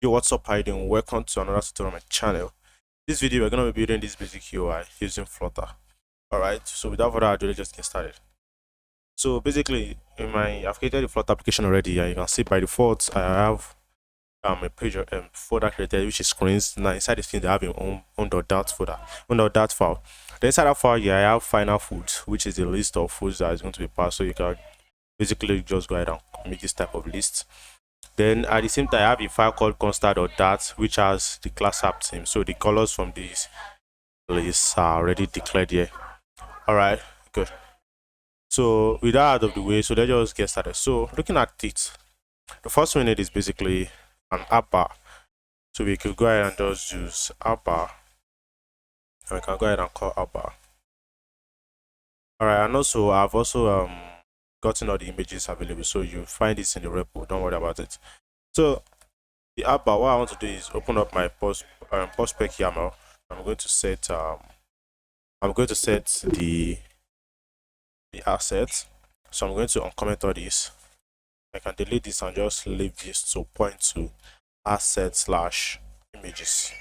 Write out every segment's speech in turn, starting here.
Yo, what's up? How you doing? Welcome to another tutorial on my channel. This video we're gonna be building this basic UI using Flutter. Alright, so without further ado, let's just get started. So basically, I've created the Flutter application already, and you can see by default I have a page folder created which is screens. Now inside this thing they have your own .dat folder, .dat file. Then inside that file here I have final foods, which is the list of foods that is going to be passed. So you can basically just go ahead and make this type of list. Then at the same time, I have a file called const.dat, which has the class app theme. So the colors from these lists are already declared here. Alright, good. So with that out of the way, so let's just get started. So looking at it, the first one we need is basically an app bar. So we could go ahead and just use app bar. And we can go ahead and call app bar. Alright, and also I've also gotten all the images available. So you find this in the repo, don't worry about it. So the app bar, what I want to do is open up my post spec YAML. I'm going to set the asset. So I'm going to uncomment all this. I can delete this and just leave this to point to asset/images.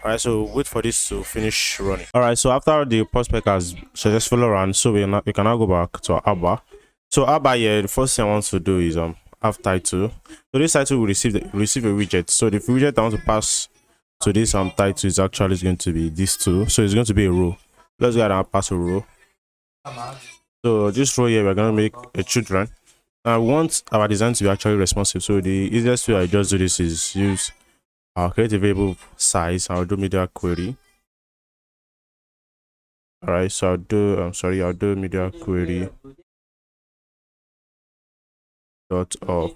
Alright, so wait for this to finish running. Alright, so after the post spec has successfully run, so we can now go back to our app bar. So app bar here, the first thing I want to do is have title. So this title will receive a widget. So the widget I want to pass to this title is actually going to be this too. So it's going to be a row. Let's go ahead and pass a row. So this row here we're going to make a children. I want our design to be actually responsive. So the easiest way I just do this is use our create a variable size. I'll do media query. Alright, so I'll do media query dot of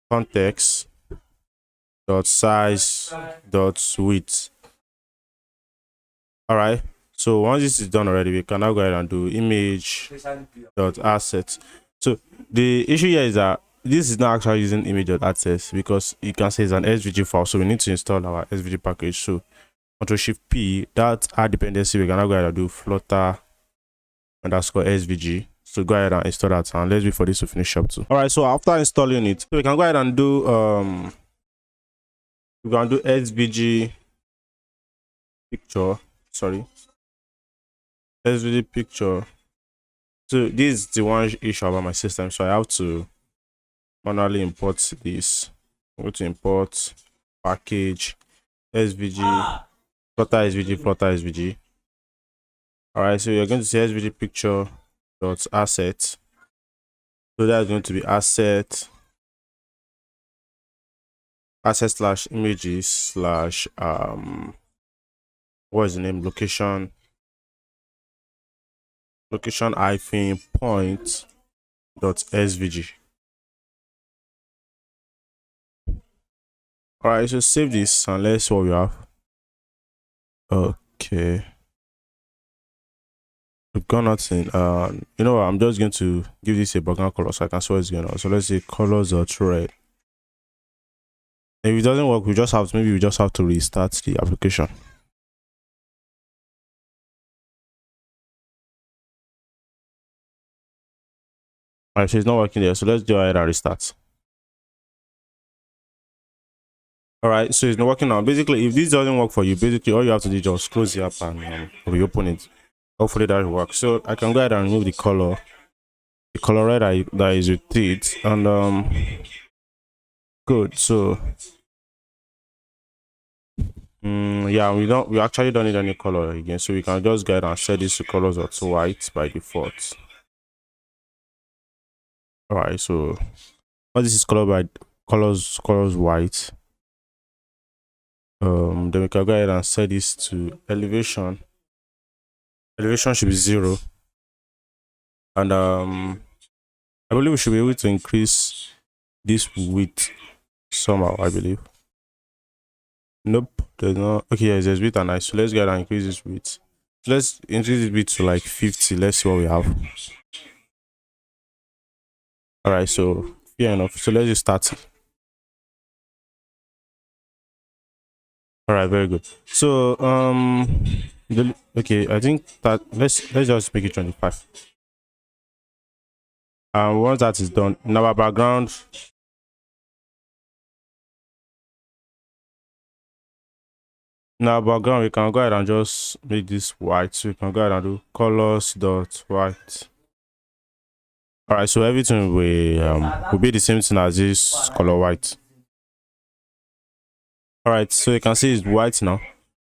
context dot size dot width. Alright, so once this is done already, we can now go ahead and do image dot asset. So the issue here is that this is not actually using image dot asset because you can say it's an SVG file, so we need to install our SVG package. So Ctrl Shift P, that our dependency, we can now go ahead and do Flutter underscore SVG. So go ahead and install that, and let's wait for this to finish up too. Alright, so after installing it, so we can go ahead and do SVG picture. SVG picture. So this is the one issue about my system, so I have to manually import this. I'm going to import package SVG Flutter SVG. Alright, so you're going to see SVG picture dot asset. So that's going to be asset slash images slash what is the name, location hyphen point dot svg. Alright, so save this and let's see what we have. Okay, we've got nothing. You know what, I'm just going to give this a background color so I can see what's going on. So let's say colors.red. If it doesn't work, we just have to restart the application. Alright, so it's not working there, so let's go ahead and restart. Alright, so it's not working now. Basically, if this doesn't work for you, basically all you have to do is just close the app and reopen it. Hopefully that will work. So I can go ahead and remove the color red that is with it, and good. So yeah, we actually don't need any color again, so we can just go ahead and set this to colors of white by default. Alright, so once this is colors white, then we can go ahead and set this to elevation. Elevation should be 0, and I believe we should be able to increase this width somehow. I believe. Nope, there's not. Okay, yes, there's width and height. So let's go ahead and increase this width. So let's increase this width to like 50. Let's see what we have. Alright, so fair enough. So let's just start. Alright, very good. So okay, I think that let's just make it 25. And once that is done, in our background Now background, we can go ahead and just make this white. So we can go ahead and do colors dot white. All right, so everything will be the same thing as this color white. All right, so you can see it's white now.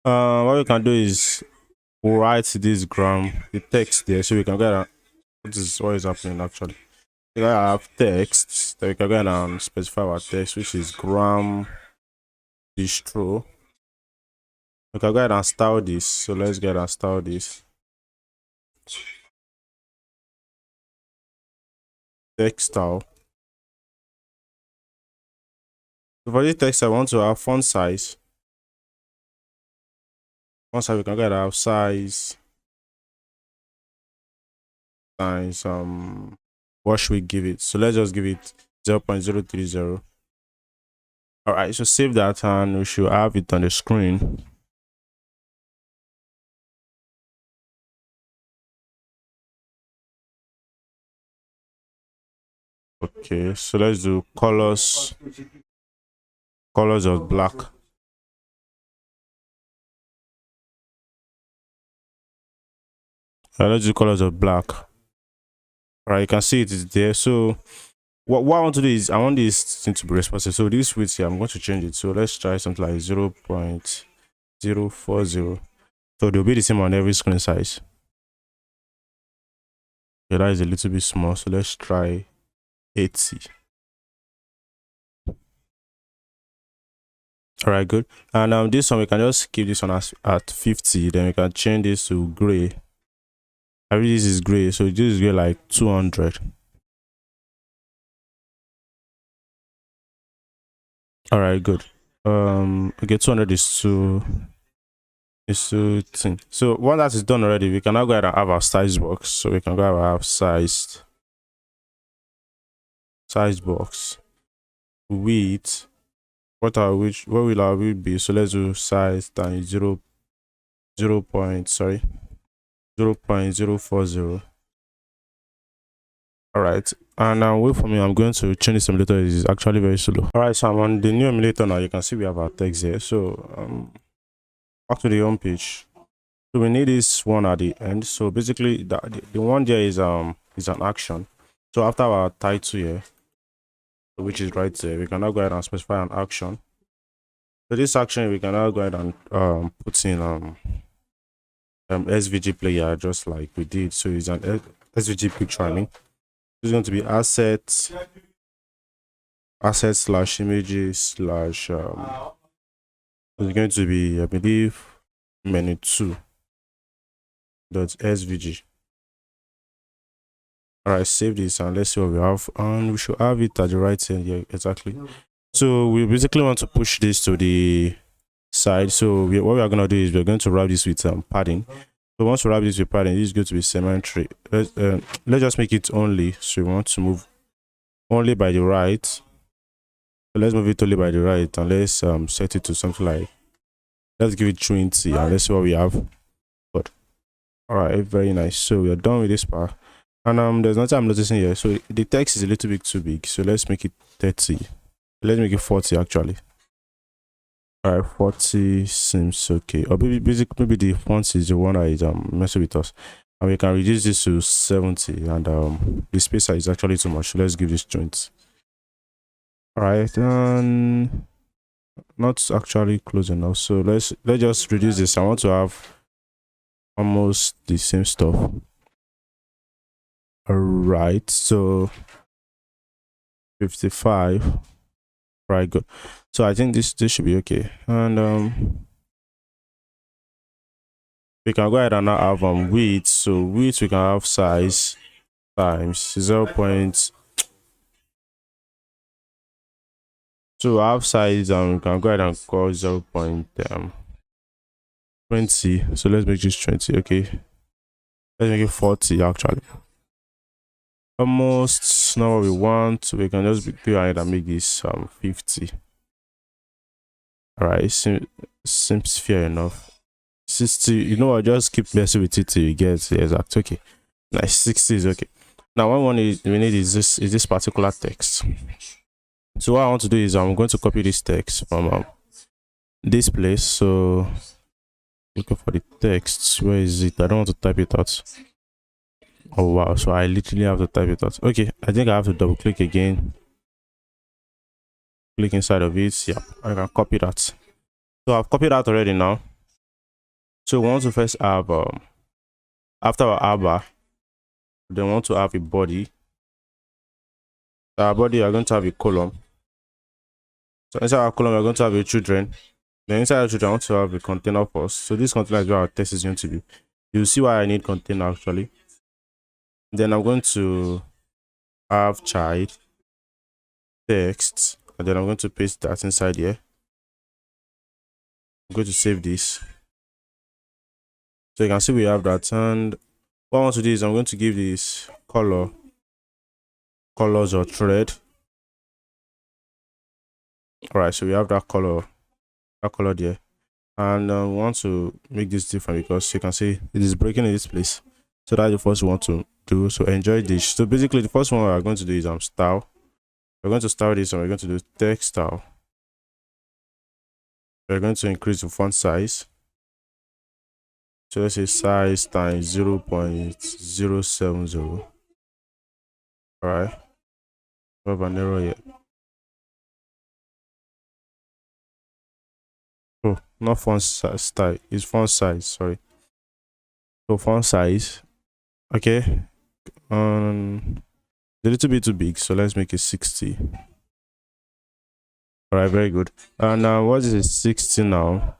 What we can do is write this the text there, so we can go ahead and what is happening actually. We have text that we can go ahead and specify our text, which is gram distro. We can go ahead and style this. So let's go ahead and style this. Text style. So for this text, I want to have font size. Font size, we can go ahead and have size. What should we give it? So let's just give it 0.030. All right, so save that and we should have it on the screen. Okay, so let's do colors of black. Let's do colors of black. All right, you can see it is there. So what I want to do is I want this thing to be responsive. So this width here, I'm going to change it. So let's try something like 0.040. So they'll be the same on every screen size. Okay, that is a little bit small. So let's try 80. All right, good. And this one we can just keep this one at 50. Then we can change this to gray. I mean, this is gray, so this is gray like 200. All right, good. Okay, 200 is too thin. So once that is done already, we can now go ahead and have our size box. So we can go ahead and have size box width. What will our width be? So let's do size times 0.040. All right, and now wait for me. I'm going to change this emulator. It is actually very slow. All right, so I'm on the new emulator now. You can see we have our text here. So back to the home page. So we need this one at the end. So basically, the one there is an action. So after our title here, which is right there, we can now go ahead and specify an action. So this action we can now go ahead and put in SVG player, just like we did. So it's an SVG picture. I mean, it's going to be assets slash images slash it's going to be, I believe, menu2.svg. All right, save this and let's see what we have, and we should have it at the right end here. Exactly. So we basically want to push this to the side. So what we are going to do is we're going to wrap this with padding. So once we wrap this with padding, this is going to be symmetry. Let's just make it only. So we want to move only by the right. So let's move it only by the right, and let's set it to something like, let's give it 20, and let's see what we have. Good. All right, very nice. So we are done with this part, and there's nothing I'm noticing here. So the text is a little bit too big. So let's make it 30. Let's make it 40 actually. All right, 40 seems okay. Or maybe the font is the one that is messing with us, and we can reduce this to 70, and the spacer is actually too much. So let's give this 20. All right, and not actually close enough. So let's just reduce this. I want to have almost the same stuff. All right, so 55. Right, good. So I think this should be okay, and we can go ahead and now have width. So width, we can have size times 0. So have size, and we can go ahead and call 0.20. So let's make this 20. Okay, let's make it 40 actually. Almost not what we want. So we can just go ahead and make this 50. All right, seems fair enough. 60, you know what, just keep messing with it till you get the exact. Okay, nice. 60 is okay. Now what we need is this particular text. So what I want to do is I'm going to copy this text from this place. So looking for the text. Where is it? I don't want to type it out. Oh wow, so I literally have to type it out. Okay, I think I have to double click again. Click inside of it. Yeah, I can copy that. So I've copied that already now. So we want to first have after our arbor, then we want to have a body. Our body are going to have a column. So inside our column, we're going to have a children. Then inside the children, I want to have a container first. So this container is where our text is going to be. You'll see why I need container actually. Then I'm going to have child text, and then I'm going to paste that inside here. I'm going to save this. So you can see we have that, and what I want to do is I'm going to give this colors or thread. All right, so we have that color there, and we want to make this different because you can see it is breaking in this place. So that's the first we want to do. So enjoy this. So basically the first one we're going to do is style. We're going to style this, and we're going to do text style. We're going to increase the font size. So let's say size times 0.070. All right, we have an error here. Oh, not font size style, it's font size, sorry. So font size, okay, a little bit too big, so let's make it 60. All right, very good. And now what is it, 60 now?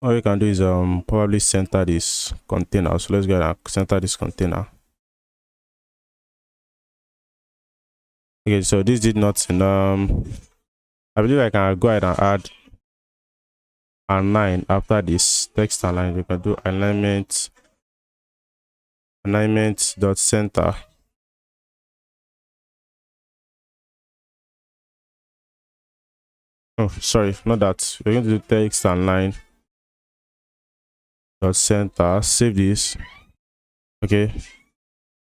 All you can do is probably center this container. So let's go ahead and center this container. Okay, so this did nothing. I believe I can go ahead and add align after this text align. You can do alignment dot center. Oh, sorry, not that. We're going to do text align dot center. Save this. Okay.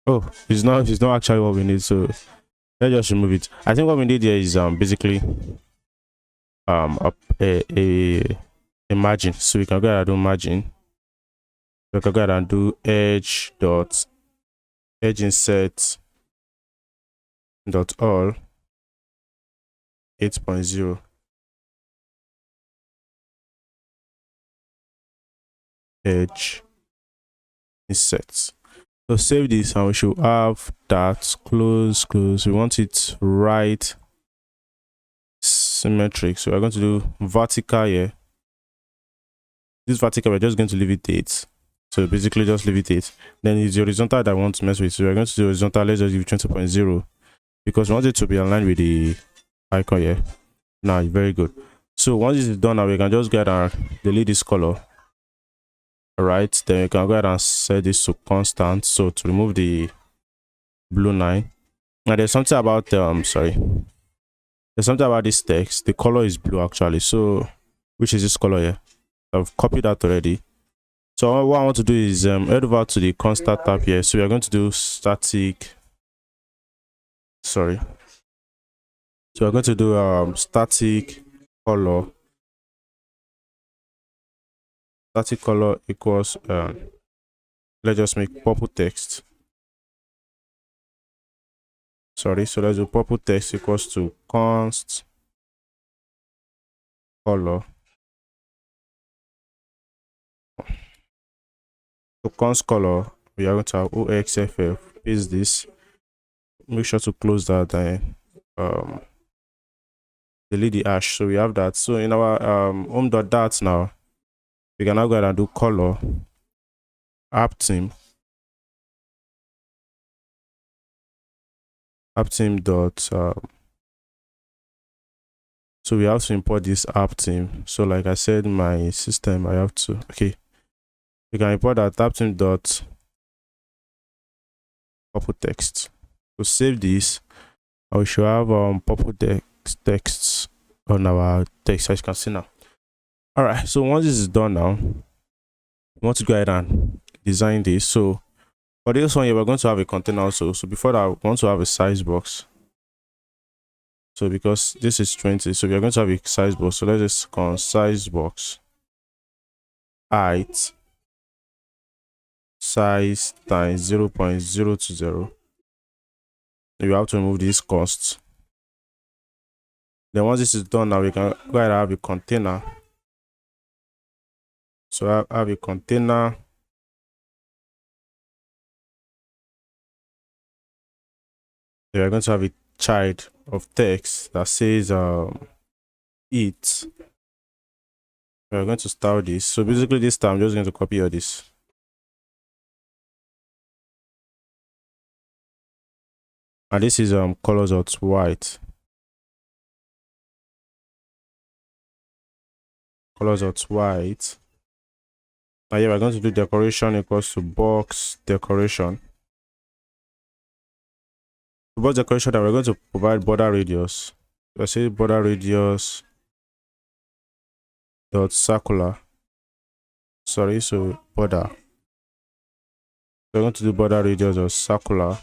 Oh, it's not actually what we need, so let's just remove it. I think what we need here is basically a margin. So we can go ahead and do margin. We can go ahead and do edge insert dot all 8.0. edge insert. So save this, and we should have that. Close. We want it right symmetric. So we're going to do vertical here. This vertical, we're just going to leave it 8. So basically just leave it 8. Then it's the horizontal that I want to mess with. So we're going to do horizontal. Let's just give 20.0 because we want it to be aligned with the icon here. Now, very good. So once this is done, now we can just go ahead and delete this color. All right, then you can go ahead and set this to constant, so to remove the blue line. Now there's something about there's something about this text. The color is blue actually, so which is this color here. I've copied that already. So what I want to do is head over to the constant tab here. So we are going to do static, so we're going to do static color. Static color equals let's just make purple text. So let's do purple text equals to const color. So const color, we are going to have oxff. Paste this. Make sure to close that and delete the hash. So we have that. So in our home.dat now, we can now go ahead and do color app team dot so we have to import this app team. So like I said, my system, I have to, okay, we can import that app team dot purple text. So save this, and we should have purple text on our text, as you can see now. All right, so once this is done now, we want to go ahead and design this. So for this one here, we're going to have a container also. So before that, we want to have a size box. So because this is 20, so we are going to have a size box. So let's just call size box height size times 0.020. You have to remove these costs. Then once this is done, now we can go ahead and have a container. So I have a container. We are going to have a child of text that says it. We are going to style this. So basically this time I'm just going to copy all this. And this is colors of white. Colors of white. Now here we're going to do decoration equals to box decoration. For box decoration, that we're going to provide border radius. Let's say border radius dot circular. Sorry, so border. We're going to do border radius or circular.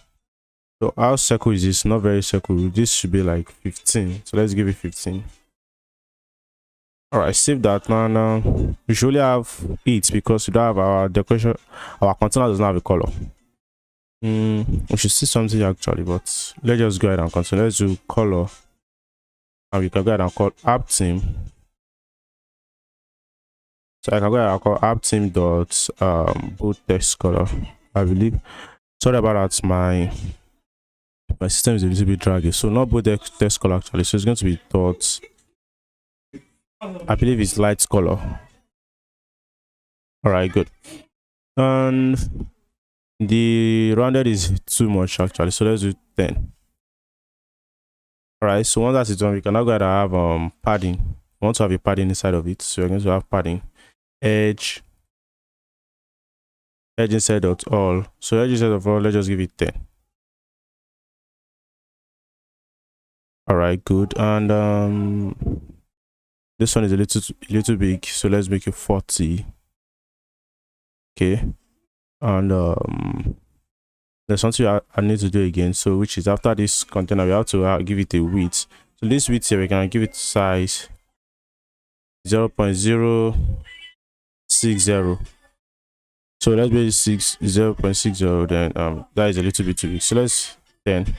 So our circle is this? Not very circle. This should be like 15. So let's give it 15. Alright, save that. Now we should only have it because we don't have our decoration. Our container does not have a color. We should see something actually, but let's just go ahead and continue. Let's do color, and we can go ahead and call app team. So I can go ahead and call app team dot boot text color. I believe. Sorry about that. My system is a little bit draggy. So not boot text color actually. So it's going to be dot. I believe it's light color. Alright, good. And the rounded is too much actually, so let's do 10. Alright, so once that is done, we can now go ahead and have padding. We want to have a padding inside of it, so we're going to have padding edge inside of all. So edge inside of all, let's just give it 10. Alright, good. And this one is a little big, so let's make it 40. Okay. And there's something I need to do again, so which is after this container we have to give it a width. So this width here, we can give it size 0.060. so let's be 0.60. Then that is a little bit too big, so let's 10.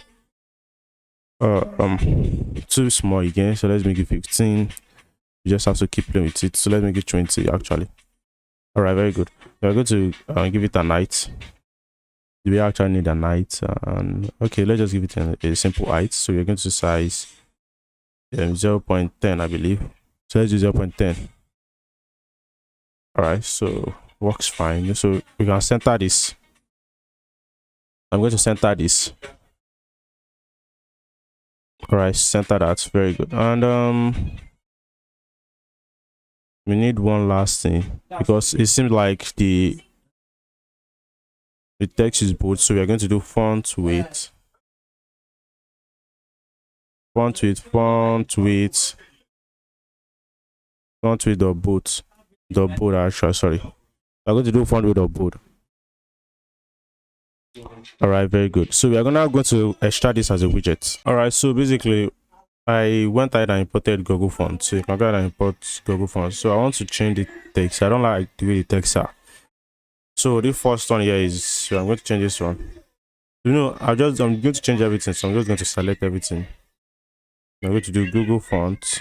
Too small again, so let's make it 15. You just have to keep playing with it, so let's make it 20 actually. Alright, very good. We're going to give it a height. Do we actually need a height? And okay, let's just give it a simple height. So we're going to size 0.10, I believe. So let's do 0.10. Alright, so works fine. So we can center this. I'm going to center this. Alright, center that. Very good. And we need one last thing because it seems like the text is bold, so we are going to do font weight dot bold actually, sorry. We're going to do font weight dot bold. Alright, very good. So we are now going to extract this as a widget. Alright, so basically I went ahead and imported Google Fonts. So you can go ahead and import Google Fonts. So I want to change the text. I don't like the way the text are. So the first one here is, so I'm going to change this one. You know, I'm going to change everything. So I'm just going to select everything. I'm going to do Google Fonts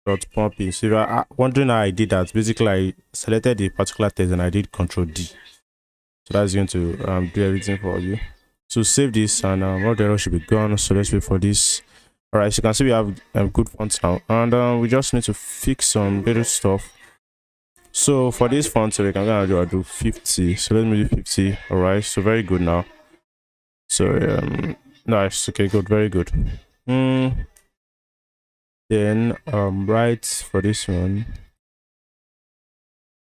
dot pumping. So if you are wondering how I did that, basically I selected a particular text and I did Control D. So that's going to do everything for you. So save this, and all the error should be gone. So let's wait for this. Alright, so you can see we have good fonts now, and we just need to fix some little stuff. So for this font, so we can go and do 50. So let me do 50. Alright, so very good now. So nice. Okay, good, very good. Then right for this one,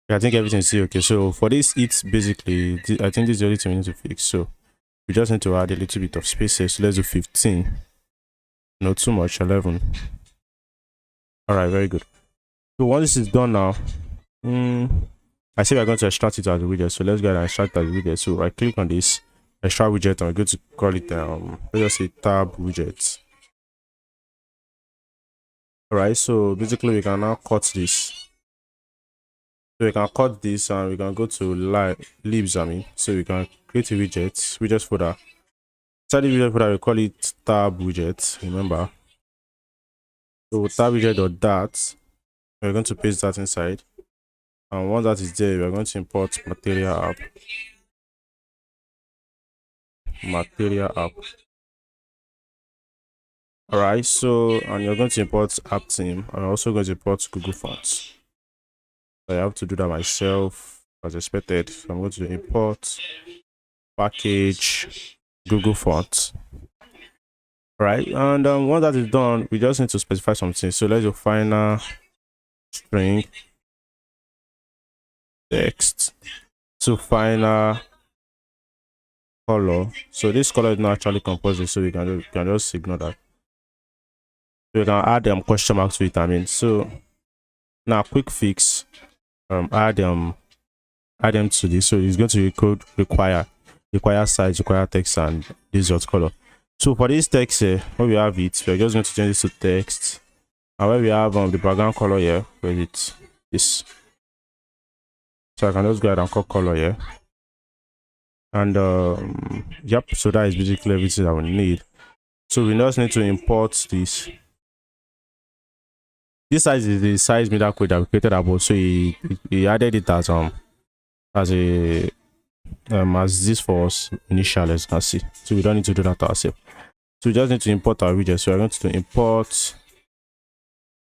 I think everything is okay. So for this, it's basically, I think this is the only thing we need to fix. So we just need to add a little bit of spaces. So let's do 15. Not too much, 11. Alright, very good. So once this is done now, I say we're going to extract it as a widget. So let's go ahead and extract it as a widget. So right click on this, extract widget, and we're going to call it let's just say tab widget. All right, so basically we can now cut this. So we can cut this and we can go to libs. So we can create a widget folder. Inside the widget folder, we call it tab widget. Remember, so tab widget.dat. We're going to paste that inside, and once that is there, we're going to import material app. All right, so and you're going to import app theme. I'm also going to import Google Fonts. I have to do that myself as expected. So I'm going to import package Google Fonts. All right, and once that is done, we just need to specify something. So let's do final string text to final color. So this color is not actually composite, so we can just ignore that. So we can add question mark to it. So now quick fix, add them to this. So it's going to require size, require text, and this dot color. So for this text here, where we have it, we're just going to change this to text, and where we have the background color here, where it's this. So I can just go ahead and call color here, and yep. So that is basically everything that we need. So we just need to import this. This size is the size middle code that we created above. So he added it as this for us initially, as you can see. So we don't need to do that ourselves. So we just need to import our widget. So we're going to import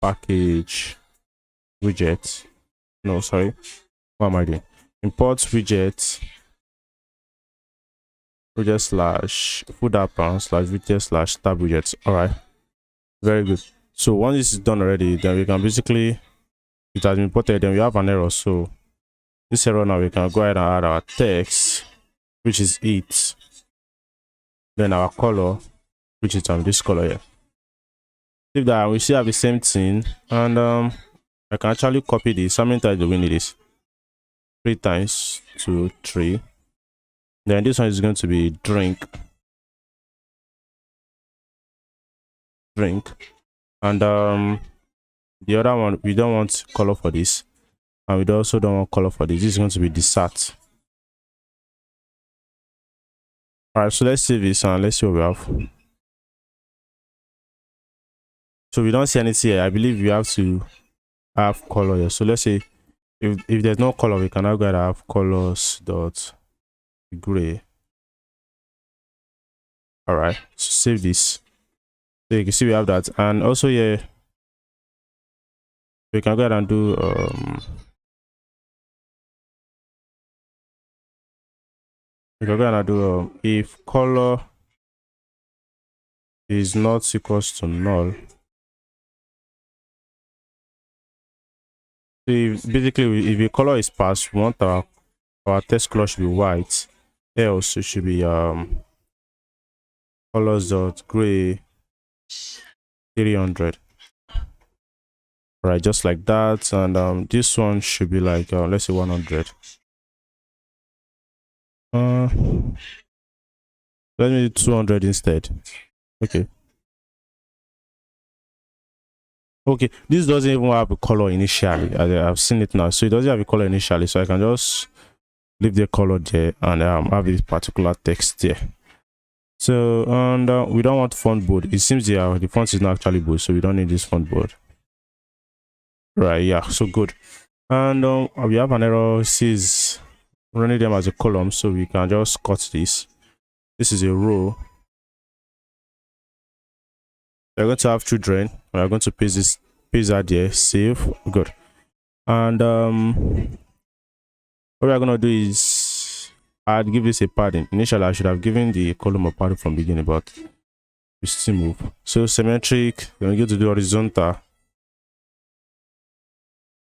package widget. No, sorry. What am I doing? Import widget slash folder slash widget slash tab widgets. All right. Very good. So once this is done already, then we can basically, it has been imported, then we have an error. So this error now, we can go ahead and add our text, which is it, then our color, which is this color here. If that, we still have the same thing, and I can actually copy this. How many times do we need this? 3 times, 2, 3. Then this one is going to be drink, and the other one, we don't want color for this, and we also don't want color for this. This is going to be dessert. All right, so let's save this and let's see what we have. So we don't see anything here. I believe we have to have color here. So let's say if there's no color, we can now go ahead and have colors dot gray. All right, so save this. So you can see we have that, and also here we can go ahead and do if color is not equals to null. So basically, if the color is passed, we want our text color should be white. Else it should be colors dot gray 300. Right, just like that, and this one should be like let's say 100. Let me do 200 instead. Okay, this doesn't even have a color initially. I've seen it now, so it doesn't have a color initially, so I can just leave the color there and have this particular text there. So and we don't want font bold. It seems the font is not actually bold, so we don't need this font bold. Right, yeah, so good. And we have an error. It says running them as a column, so we can just cut this. This is a row. We're going to have children. We're going to paste that there, save, good. And what we're going to do is I'd give this a padding. Initially I should have given the column a padding from the beginning, but we still move. So symmetric, we're going to go to the horizontal.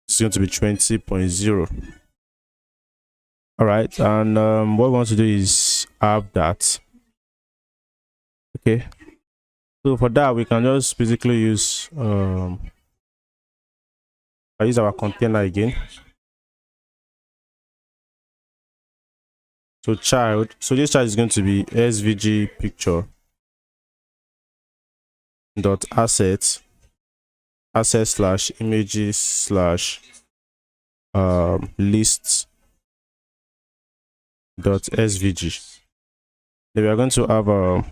It's going to be 20.0. all right, and what we want to do is have that. Okay, so for that we can just basically use I use our container again. So child, so this child is going to be svg picture dot assets asset slash images slash lists dot svg. Then we are going to have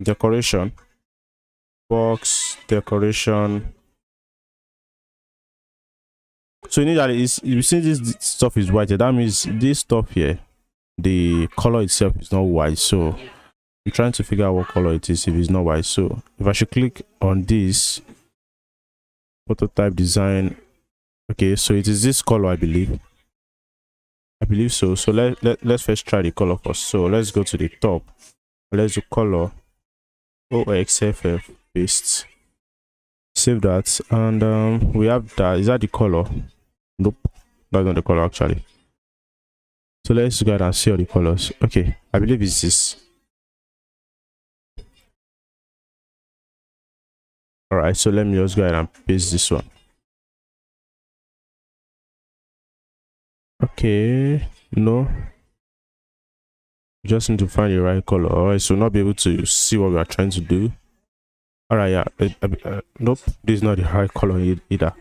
decoration box decoration. So initially, you see this stuff is white. That means this stuff here, the color itself is not white. So I'm trying to figure out what color it is if it's not white. So if I should click on this prototype design, okay, so it is this color, I believe so. So let's first try the color first. So let's go to the top, let's do color oxff paste, save that, and we have that. Is that the color? Nope, that's not the color actually. So let's go ahead and see all the colors. Okay, I believe it's this. All right, so let me just go ahead and paste this one. Okay, no, just need to find the right color. All right, so not be able to see what we are trying to do. All right, yeah, nope, this is not the right color either.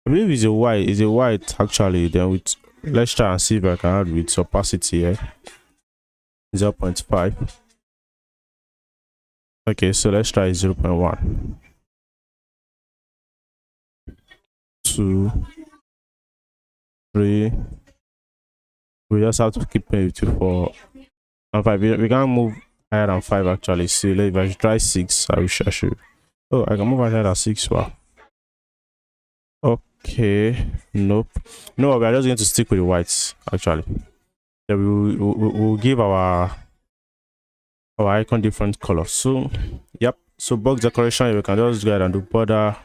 I believe it's a white. It's a white actually. Then with, let's try and see if I can add with opacity here. 0.5. Okay, so let's try 0.1. 2, 3. We just have to keep it to 4 and 5. We can't move higher than 5 actually. So if I try 6, I should. Oh, I can move higher than 6. Wow. Okay, nope. No, we are just going to stick with the whites actually. Then we'll give our icon different colors. So yep, so box decoration, we can just go ahead and do border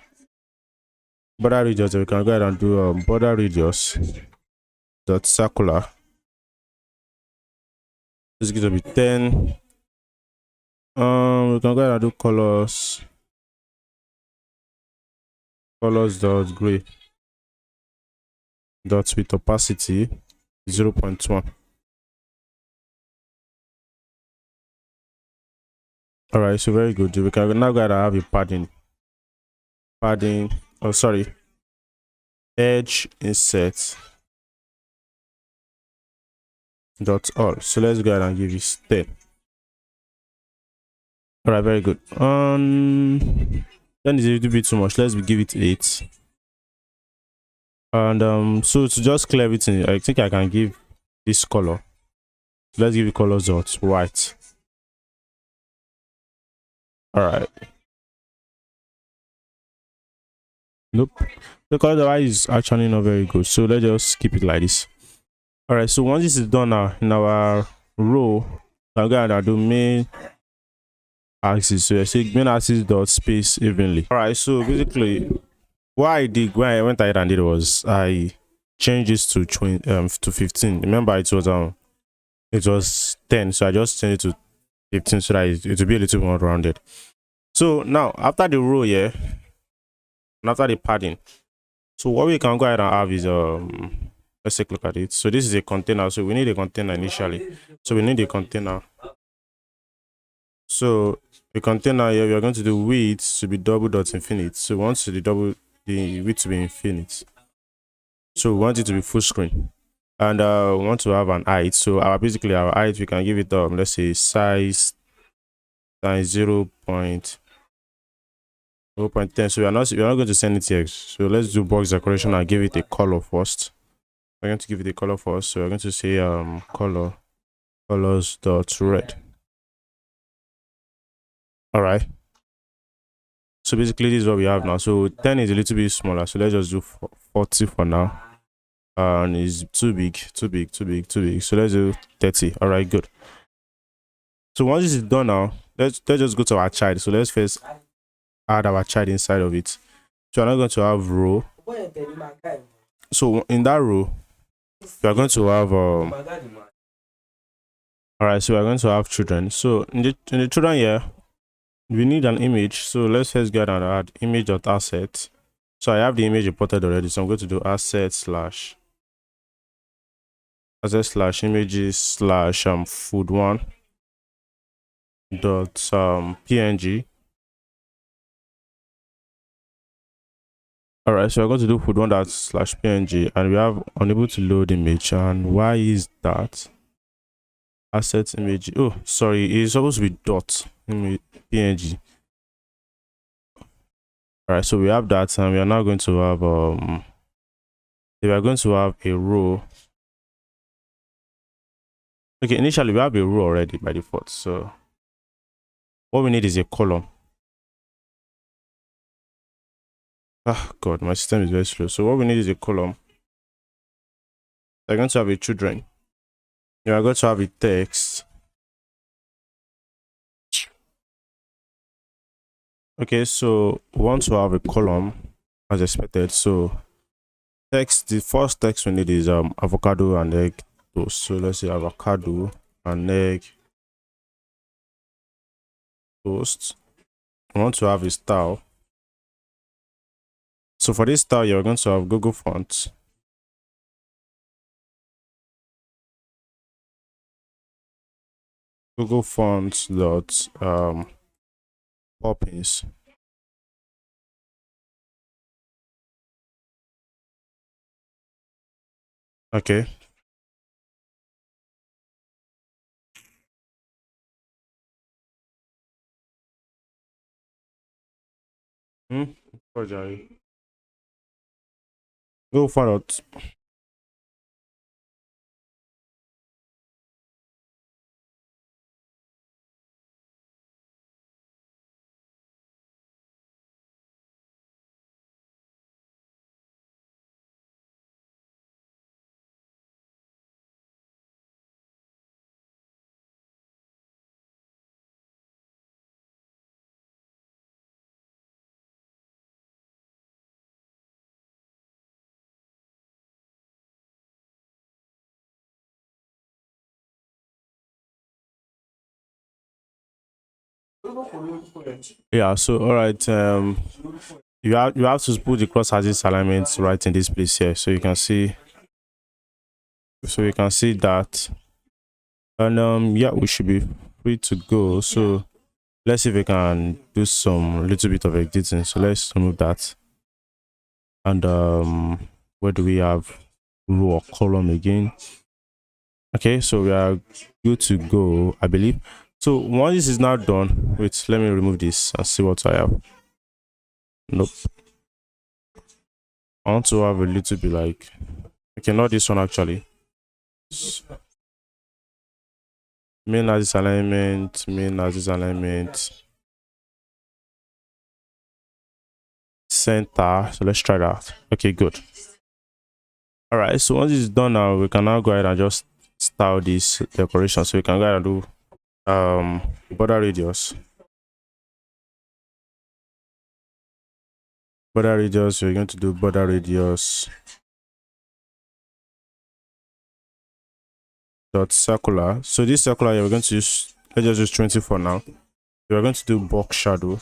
radius. We can go ahead and do border radius dot circular. This is going to be 10. We can go ahead and do colors dot gray dot with opacity 0.1. all right, so very good. We can now go ahead and have a padding, oh sorry, edge insert dot all. So let's go ahead and give it 10. all right, very good. Then it's a little bit too much. Let's give it 8. And so to just clear everything, I think I can give this color. Let's give it colors dot white. all right, nope, the color of white is actually not very good, so let's just keep it like this. all right, so once this is done now, in our row, I'm gonna do main axis. So I say main axis dot space evenly. all right, so basically what I did when I went ahead and did was I changed this to 15. Remember it was 10, so I just changed it to 15 so that it will be a little more rounded. So now after the row here and after the padding, so what we can go ahead and have is let's take a look at it. So this is a container, so we need a container initially. So we need a container. So the container here, we are going to do width to be double dot infinite. So we want to the width to be infinite. So we want it to be full screen, and we want to have an height. So basically our height, we can give it let's say size times 0.10. So we are not going to send it here. So let's do box decoration and give it a color first. We're going to give it a color first. So we're going to say colors dot red. all right, so basically this is what we have now. So 10 is a little bit smaller, so let's just do 40 for now, and it's too big. So let's do 30. all right, good. So once this is done now, let's just go to our child. So let's first add our child inside of it. So we're not going to have row. So in that row, we are going to have all right, so we're going to have children. So in the children here, we need an image. So let's first get and add image.asset. So I have the image imported already, so I'm going to do asset slash images slash food1. dot png. All right, so we're going to do food one dot slash png, and we have unable to load image. And why is that? Asset image. Oh, sorry, it's supposed to be dot png. All right, so we have that, and we are now going to have we are going to have a row. Okay, initially we have a row already by default, so what we need is a column. Ah, God, my system is very slow. So what we need is a column. We're going to have a children. You are going to have a text. Okay, so we want to have a column as expected. So text, the first text we need is avocado and egg toast. So let's say avocado and egg toast. We want to have a style. So for this style, you're going to have Google fonts. Google fonts dot poppins. Okay. Google font. Yeah, so all right, you have to put the cross axis alignments right in this place here, so you can see that. And yeah, we should be free to go. So let's see if we can do some little bit of editing. So let's remove that. And where do we have row or column again? Okay, so we are good to go, I believe. So once this is now done, wait, let me remove this and see what I have. Nope. I want to have a little bit like, okay, not this one actually. Main axis alignment, center. So let's try that. Okay, good. All right, so once it's done now, we can now go ahead and just style this decoration. So we can go ahead and do border radius. Border radius, we're going to do border radius dot circular. So this circular here, we're going to use, let's just use 20 for now. We're going to do box shadow.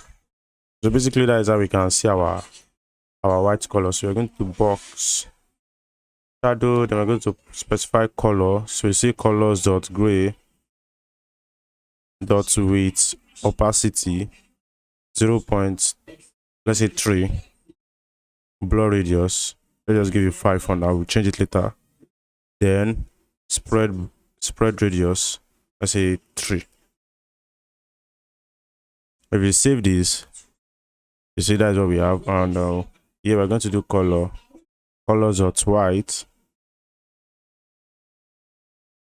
So basically that is how we can see our white color. So we're going to do box shadow, then we're going to specify color. So we see colors dot gray dot width opacity 0. Let's say 3. Blur radius, let's just give you 5 for now, we'll change it later. Then spread radius, let's say 3. If you save this, you see that's what we have. And yeah, we're going to do colors dot white.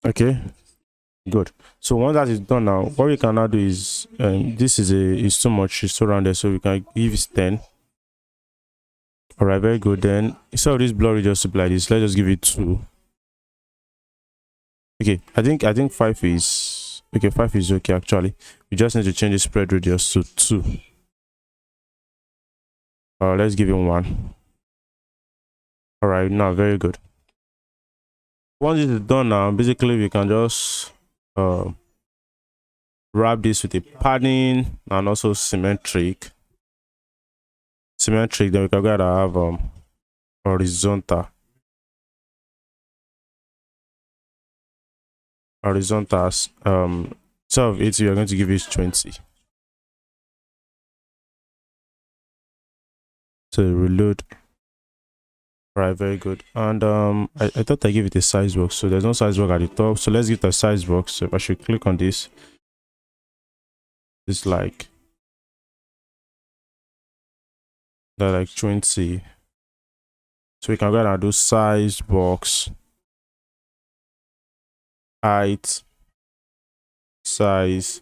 Okay, good. So once that is done now, what we can now do is this is too much, it's too rounded, so we can give it 10. All right, very good. Then instead of this blur radius to be like this, let's just give it 2. Okay, I think 5 is okay. 5 is okay actually. We just need to change the spread radius to 2. Let's give him 1. All right, now very good. Once it is done now, basically we can just wrap this with a padding and also symmetric. Then we can go ahead and have horizontal instead of 80, we're going to give it 20. So reload. Right, very good. And I thought I gave it a size box, so there's no size box at the top. So let's give it a size box. So if I should click on this, it's like they're like 20. So we can go ahead and do size box height size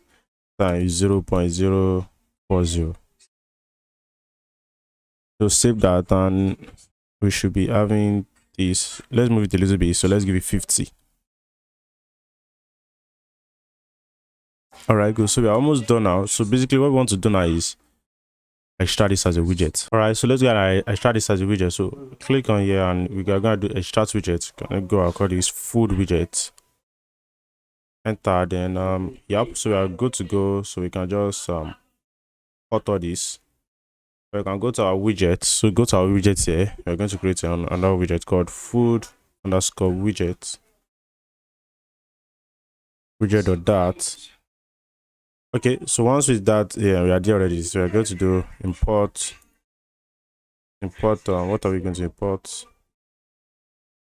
times 0.040. So save that, and we should be having this. Let's move it a little bit. So let's give it 50. All right, good. So we're almost done now. So basically what we want to do now is extract this as a widget. All right, so let's go and extract this as a widget. So click on here and we are going to do extract widget. Can go and call this food widget. Enter, then yep, so we are good to go. So we can just author this. We can go to our widget. So go to our widget here. We're going to create another widget called food underscore widget. Widget.dat. Okay, so once with that, yeah, we are there already. So we're going to do import. What are we going to import?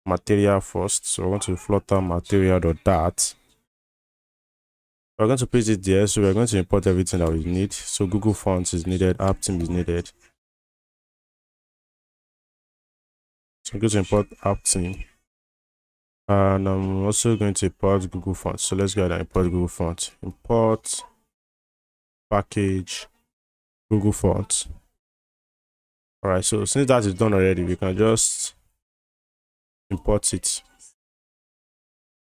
Material first. So we're going to Flutter material.dat. We're going to paste it there. So we're going to import everything that we need. So Google Fonts is needed, app team is needed. So I'm going to import app team. And I'm also going to import Google Fonts. So let's go ahead and import Google Fonts. Import package Google Fonts. All right, so since that is done already, we can just import it.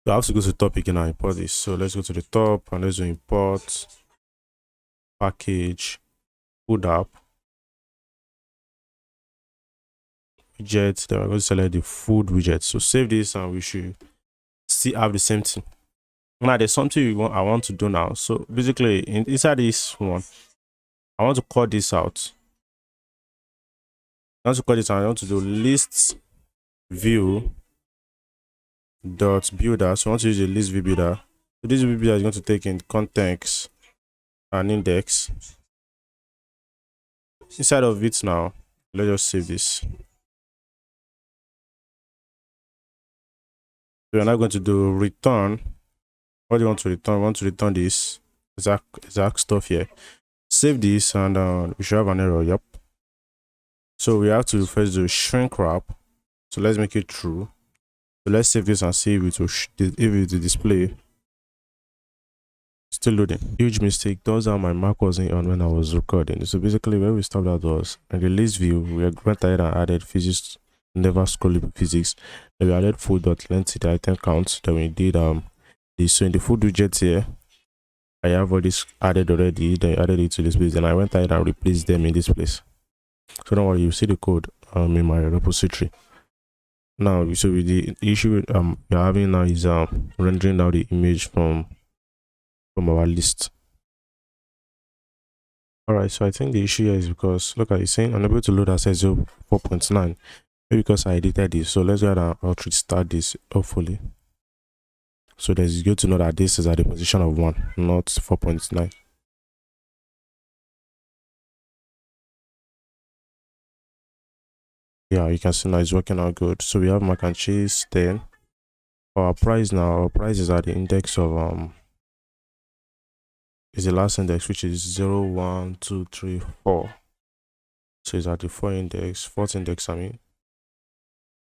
So I have to go to the top again and import this. So let's go to the top and let's do import package food app widget. Then we're going to select the food widget. So save this and we should still have the same thing. Now there's something I want to do now. So basically inside this one, I want to cut this out. I want to cut it out. I want to do list view dot builder. So I want to use a list view builder. So this view builder is going to take in context and index. Inside of it now, let's just save this. So we're now going to do return. What do you want to return? We want to return this exact stuff here. Save this and we should have an error. Yep. So we have to first do shrink wrap. So let's make it true. So let's save this and see if it will display. Still loading. Huge mistake. Those are my mark wasn't on when I was recording. So basically where we stopped at was in the list view, we went ahead and added physics, never scrollable physics. Then we added food.length the item count. Then we did this. So in the food widget here, I have all this added already. Then I added it to this place. Then I went ahead and replaced them in this place. So don't worry, you see the code in my repository. Now, so with the issue we're having now is rendering out the image from our list. All right, so I think the issue here is because look at it saying unable to load access 4.9. Maybe because I edited this. So let's go ahead and restart this. Hopefully, so it's good to know that this is at the position of 1, not 4.9. Yeah, you can see now it's working out good. So we have mac and cheese 10. Our price now, our price is at the index of is the last index, which is 0, 1, 2, 3, 4. So it's at the 4 index, 4th index. I mean,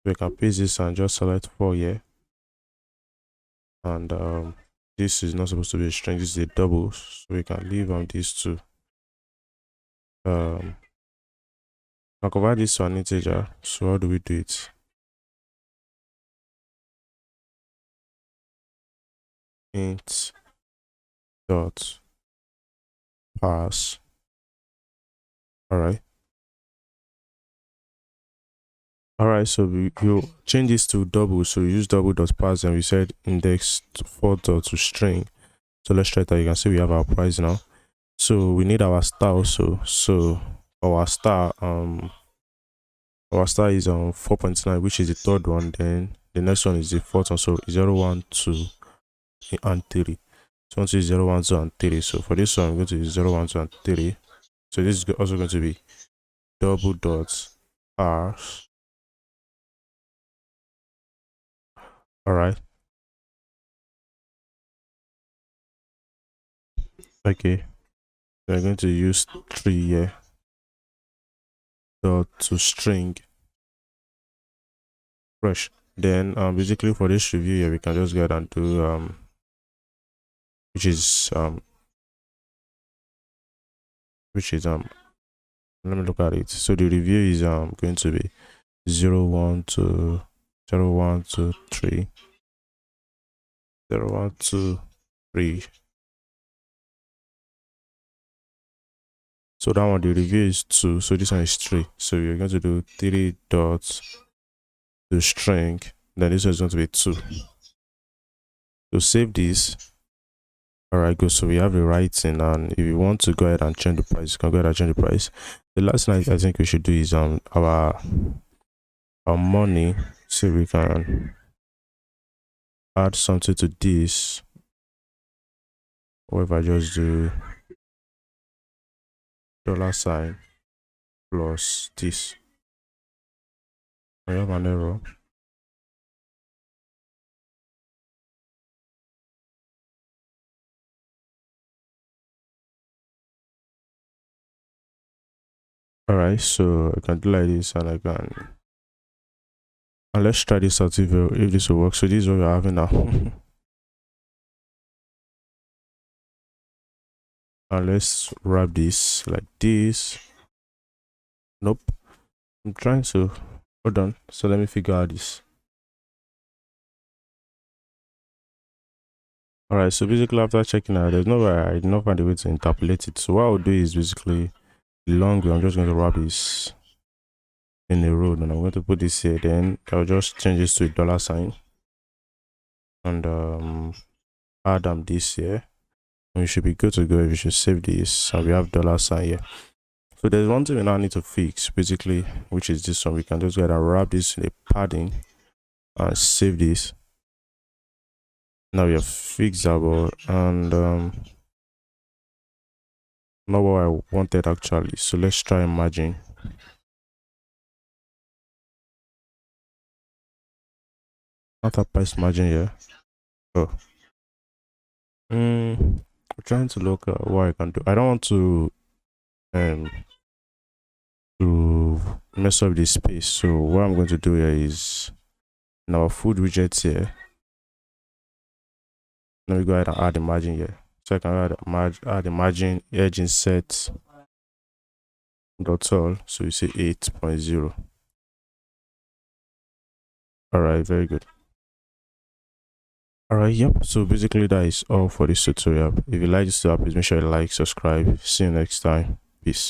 we can paste this and just select 4 here. And this is not supposed to be a string, this is a double, so we can leave on these two. I'll convert this to an integer. So how do we do it? Int dot pass. All right, so we change this to double. So we use double dot pass and we said index 4 dot to string. So let's try that. You can see we have our price now. So we need our star also. So our star is on 4.9, which is the third one. Then the next one is the fourth one. So 0, 1, 2 and 3. So want to use 0, 1, 2, and 3. So for this one, I'm going to use 0, 1, 2, and 3. So this is also going to be double dots r. All right. Okay. We're going to use 3 here. Dot to string fresh. Then basically for this review here, we can just go ahead and do which is let me look at it. So the review is going to be 0, 1, 2, 0, 1, 2, 3, 0, 1, 2, 3. So that one, the review is 2, so this one is 3. So you're going to do 3 dots to string, then this one is going to be 2. So save this. All right, good. So we have the writing, and if you want to go ahead and change the price, you can go ahead and change the price. The last thing I think we should do is our money. So we can add something to this. Or if I just do $sign plus this, I have an error. All right, so I can do like this, and I can. And let's try this out if this will work. So this is what we're having now. And let's wrap this like this. Nope. I'm trying to hold on. So let me figure out this. All right. So basically, after checking out, there's no way I did not find a way to interpolate it. So what I'll do is basically the long way. I'm just going to wrap this in a row, and I'm going to put this here. Then I'll just change this to a $sign and add this here. And we should be good to go. If you should save this, and we have $sign here. So there's one thing we now need to fix, basically, which is this one. We can just go ahead and wrap this in a padding and save this. Now we have fixed that one, and not what I wanted actually. So let's try margin. Not a price margin here. Oh. I'm trying to look at what I can do. I don't want to mess up the space. So what I'm going to do here is in our food widgets here. Let me go ahead and add the margin here. So I can add the margin edge inset dot all. So you see 8.0. All right, very good. All right, yep. So basically that is all for this tutorial. If you like this tutorial, please make sure you like, subscribe. See you next time. Peace.